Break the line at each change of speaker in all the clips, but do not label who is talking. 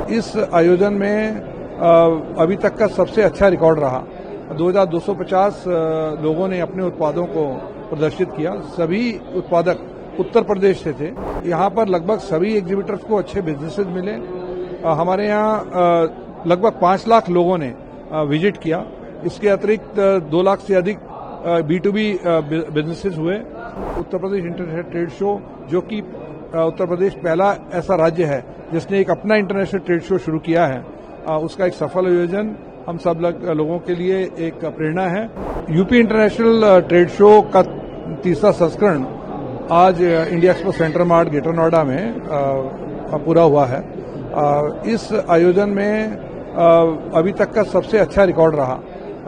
इस आयोजन में अभी तक का सबसे अच्छा रिकॉर्ड रहा। 2250 लोगों ने अपने उत्पादों को प्रदर्शित किया। सभी उत्पादक उत्तर प्रदेश से थे। यहाँ पर लगभग सभी एग्जीबिटर्स को अच्छे बिजनेसेस मिले। हमारे यहाँ लगभग 5 लाख लोगों ने विजिट किया। इसके अतिरिक्त 2 लाख से अधिक B2B बिजनेसेस हुए। Uttar Pradesh international trade show, जो कि उत्तर प्रदेश पहला ऐसा राज्य है जिसने एक अपना इंटरनेशनल ट्रेड शो शुरू किया है, उसका एक सफल आयोजन हम सब लोगों के लिए एक प्रेरणा है। यूपी इंटरनेशनल ट्रेड शो का तीसरा संस्करण आज India expo centre mart greater Noida में पूरा हुआ है। इस आयोजन में अभी तक का सबसे अच्छा रिकॉर्ड रहा।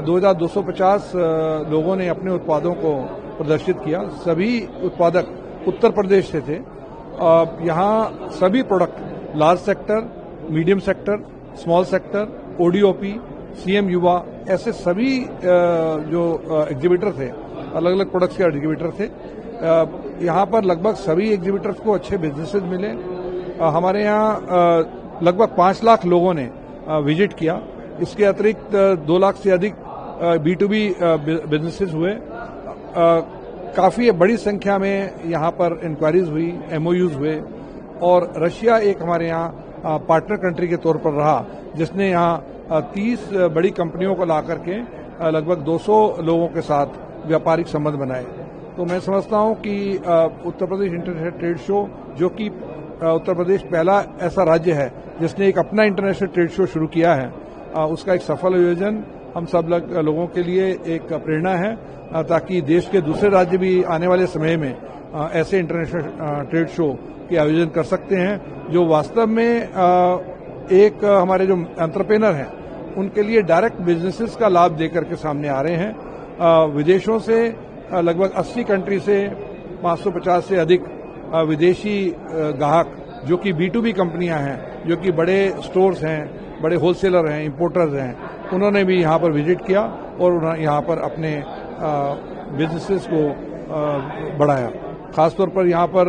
2250 लोगों ने अपने उत्पादों को प्रदर्शित किया। सभी उत्पादक उत्तर प्रदेश से थे। यहाँ सभी product large sector, medium sector, small sector, ODOP, CM युवा, ऐसे सभी जो एग्जीबिटर थे, अलग अलग प्रोडक्ट्स के एग्जीबिटर थे। यहाँ पर लगभग सभी एग्जीबिटर्स को अच्छे बिजनेसेस मिले। हमारे यहाँ लगभग 5 लाख लोगों ने विजिट किया। इसके अतिरिक्त 2 लाख से अधिक B2B बिजनेसेस हुए। काफी बड़ी संख्या में यहाँ पर इंक्वायरीज हुई, MOUs हुए और रशिया एक हमारे यहाँ पार्टनर कंट्री के तौर पर रहा, जिसने यहाँ 30 बड़ी कंपनियों को ला करके लगभग 200 लोगों के साथ व्यापारिक संबंध बनाए। तो मैं समझता हूँ कि Uttar Pradesh international trade show, जो कि उत्तर प्रदेश पहला ऐसा राज्य है जिसने एक अपना इंटरनेशनल ट्रेड शो शुरू किया है, उसका एक सफल आयोजन हम सब लोगों के लिए एक प्रेरणा है, ताकि देश के दूसरे राज्य भी आने वाले समय में ऐसे इंटरनेशनल ट्रेड शो के आयोजन कर सकते हैं, जो वास्तव में एक हमारे जो एंटरप्रेन्योर हैं उनके लिए डायरेक्ट बिजनेसेस का लाभ देकर के सामने आ रहे हैं। विदेशों से लगभग 80 कंट्री से 550 से अधिक विदेशी ग्राहक, जो कि B2B कंपनियां हैं, जो कि बड़े स्टोर्स हैं, बड़े होलसेलर हैं, इंपोर्टर्स हैं, उन्होंने भी यहाँ पर विजिट किया और यहाँ पर अपने बिजनेसेस को बढ़ाया। खासतौर पर यहाँ पर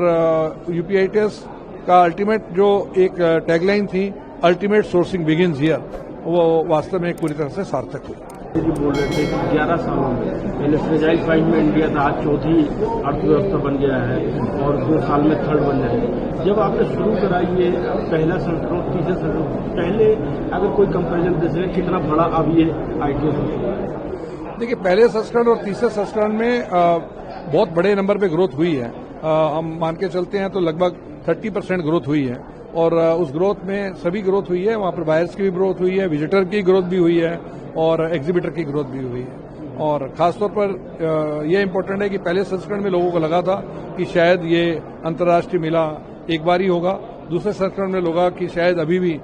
UPITS का अल्टीमेट जो एक टैगलाइन थी, अल्टीमेट सोर्सिंग बिगिन्स हियर, वो वास्तव में पूरी तरह से सार्थक हुई।
बोल रहे थे कि 11 सालों में पहले फ्रेजाइल प्राइस में इंडिया था, आज चौथी अर्थव्यवस्था बन गया है और 2 साल में थर्ड बन जाएगा। जब आपने शुरू करा ये पहला संस्करण, तीसरा संस्करण, पहले अगर कोई कंपैरिजन दे सके कितना बड़ा अब ये ITO?
देखिए, पहले संस्करण और तीसरे संस्करण में बहुत बड़े नंबर पे ग्रोथ हुई है। हम मान के चलते हैं तो लगभग 30% ग्रोथ हुई है और उस ग्रोथ में सभी ग्रोथ हुई है। वहाँ पर बायर्स की भी ग्रोथ हुई है, विजिटर की ग्रोथ भी हुई है और एग्जीबिटर की ग्रोथ भी हुई है। और खासतौर पर यह इम्पोर्टेंट है कि पहले संस्करण में लोगों को लगा था कि शायद ये अंतर्राष्ट्रीय मेला एक बार ही होगा। दूसरे संस्करण में लगा कि शायद अभी भी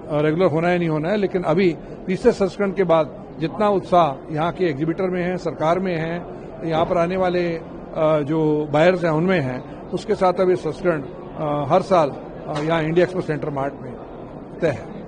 रेगुलर होना है, नहीं होना है। लेकिन अभी तीसरे संस्करण के बाद जितना उत्साह यहाँ के एग्जीबिटर में है, सरकार में है, यहाँ पर आने वाले जो बायर्स हैं उनमें है, उसके साथ अब ये संस्करण हर साल यहाँ इंडिया एक्सपो सेंटर मार्ट में तय है।